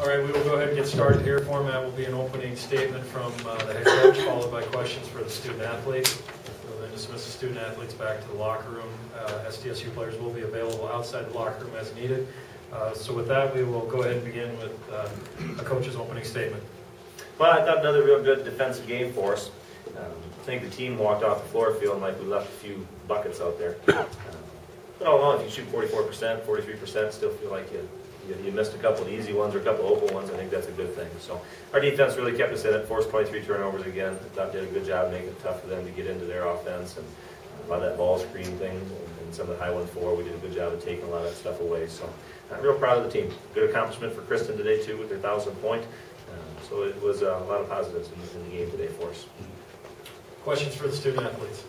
All right, we will go ahead and get started here. Format will be an opening statement from the head coach, followed by questions for the student athletes. We'll then dismiss the student athletes back to the locker room. SDSU players will be available outside the locker room as needed. So with that, we will go ahead and begin with a coach's opening statement. Well, I thought another real good defensive game for us. I think the team walked off the floor feeling like we left a few buckets out there. But all in all, if you shoot 44%, 43%, still feel like you missed a couple of easy ones or a couple of open ones, I think that's a good thing. So our defense really kept us in it, forced 23 turnovers again. I thought they did a good job making it tough for them to get into their offense. And a lot of that ball screen thing and some of the high 1-4, we did a good job of taking a lot of that stuff away. So I'm real proud of the team. Good accomplishment for Kristin today, too, with their 1,000th point. So it was a lot of positives in the game today for us. Questions for the student athletes?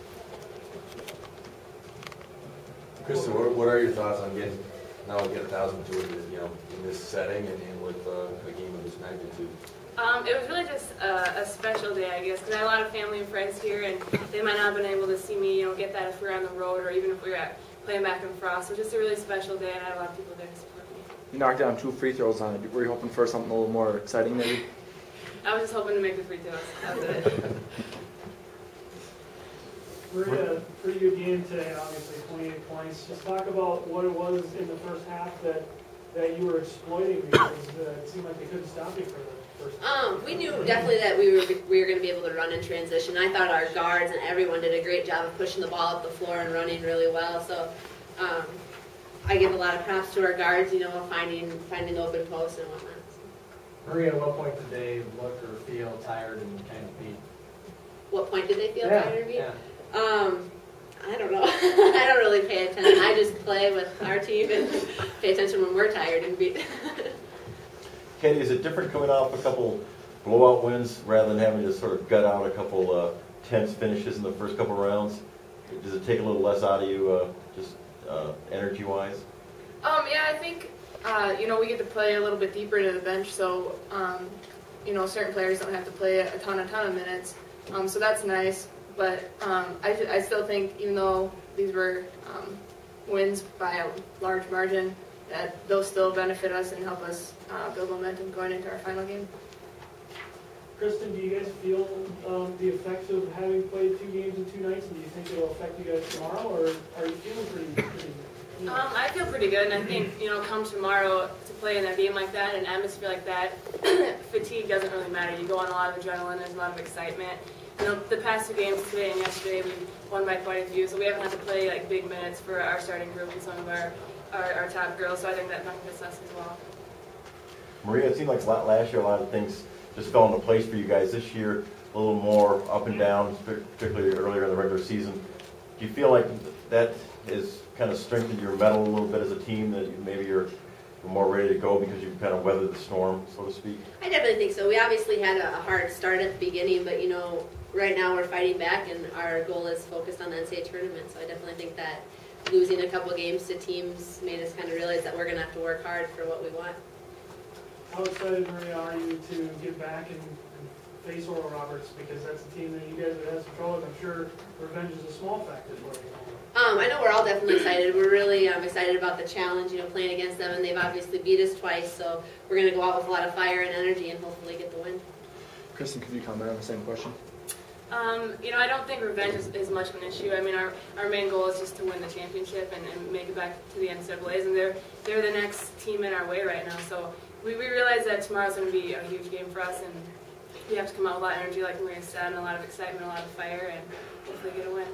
Kristin, what are your thoughts on getting 1,000 to it, in this setting and with a game of this magnitude? It was really just a special day, I guess, because I had a lot of family and friends here, and they might not have been able to see me, get that if we were on the road or even if we were playing back in Frost. So just a really special day, and I had a lot of people there to support me. You knocked down 2 free throws on it. Were you hoping for something a little more exciting, maybe? I was just hoping to make the free throws. That was it. We had a pretty good game today, obviously, 28 points. Just talk about what it was in the first half that you were exploiting, because it seemed like they couldn't stop you for the first half. We knew definitely that we were going to be able to run in transition. I thought our guards and everyone did a great job of pushing the ball up the floor and running really well. So I give a lot of props to our guards, finding the open post and whatnot. Maria, at what point did they look or feel tired and kind of beat? What point did they feel tired or beat? Yeah. I don't know. I don't really pay attention. I just play with our team and pay attention when we're tired and beat. Ketty, is it different coming off a couple blowout wins rather than having to sort of gut out a couple tense finishes in the first couple rounds? Does it take a little less out of you, just energy-wise? Yeah, I think we get to play a little bit deeper into the bench, so certain players don't have to play a ton of minutes, so that's nice. But I still think, even though these were wins by a large margin, that they'll still benefit us and help us build momentum going into our final game. Kristin, do you guys feel the effects of having played 2 games in 2 nights, and do you think it'll affect you guys tomorrow, or are you feeling pretty I feel pretty good, and I think, come tomorrow to play in a game like that, an atmosphere like that, fatigue doesn't really matter. You go on a lot of adrenaline, there's a lot of excitement. The past 2 games today and yesterday, we won by quite a few, so we haven't had to play big minutes for our starting group and some of our top girls, so I think that benefits us as well. Maria, it seemed like last year a lot of things just fell into place for you guys. This year, a little more up and down, particularly earlier in the regular season. Do you feel like that has kind of strengthened your mettle a little bit as a team, that maybe you're more ready to go because you've kind of weathered the storm, so to speak? I definitely think so. We obviously had a hard start at the beginning, but right now we're fighting back, and our goal is focused on the NCAA tournament. So I definitely think that losing a couple games to teams made us kind of realize that we're going to have to work hard for what we want. How excited, Maria, are you to get back and face Oral Roberts? Because that's a team that you guys have had some trouble with. I'm sure revenge is a small factor for you. I know we're all definitely excited. We're really excited about the challenge, playing against them, and they've obviously beat us twice. So we're going to go out with a lot of fire and energy and hopefully get the win. Kristin, could you comment on the same question? I don't think revenge is much of an issue. I mean, our main goal is just to win the championship and make it back to the NCAAs, and they're the next team in our way right now. So we realize that tomorrow's going to be a huge game for us, and we have to come out with a lot of energy, like Maria said, and a lot of excitement, a lot of fire, and hopefully get a win.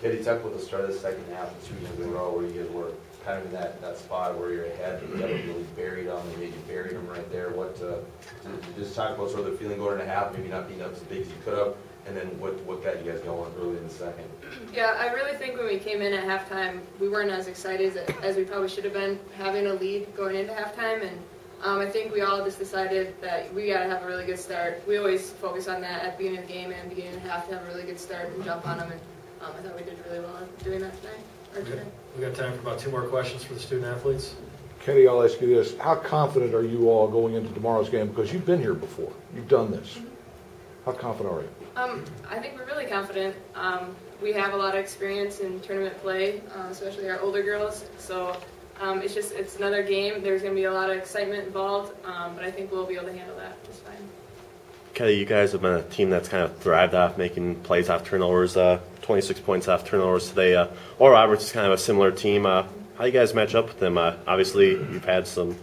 Ketty, talk about the start of the second half, 2 games in a row where you guys were kind of in that spot where you're ahead, and you got really buried on them, maybe buried them right there. What just talk about sort of the feeling going into half, maybe not being up as big as you could have, and then what got you guys going early in the second? Yeah, I really think when we came in at halftime, we weren't as excited as we probably should have been, having a lead going into halftime, and I think we all just decided that we got to have a really good start. We always focus on that at the beginning of the game and beginning of the half to have a really good start and jump on them, and I thought we did really well doing that tonight. We got time for about 2 more questions for the student athletes. Ketty, I'll ask you this. How confident are you all going into tomorrow's game? Because you've been here before. You've done this. How confident are you? I think we're really confident. We have a lot of experience in tournament play, especially our older girls. So It's another game. There's going to be a lot of excitement involved, but I think we'll be able to handle that just fine. Kelly, you guys have been a team that's kind of thrived off making plays off turnovers, 26 points off turnovers today. Oral Roberts is kind of a similar team. How do you guys match up with them? Obviously, you've had some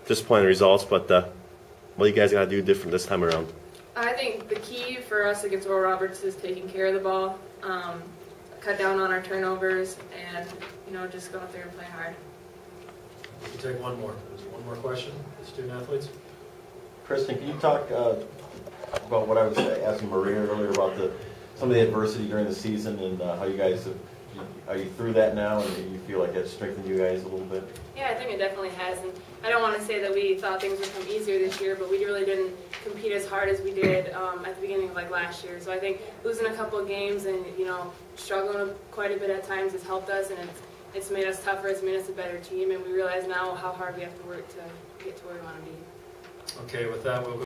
disappointing results, but what do you guys got to do different this time around? I think the key for us against Oral Roberts is taking care of the ball, cut down on our turnovers, and just go out there and play hard. We'll take one more. There's one more question. The student athletes. Kristin, can you talk about what I was asking Maria earlier about some of the adversity during the season and how you guys are you through that now and do you feel like that's strengthened you guys a little bit? Yeah, I think it definitely has, and I don't want to say that we thought things would come easier this year, but we really didn't compete as hard as we did at the beginning of last year. So I think losing a couple of games and struggling quite a bit at times has helped us, and it's made us tougher. It's made us a better team, and we realize now how hard we have to work to get to where we want to be. Okay, with that, we'll go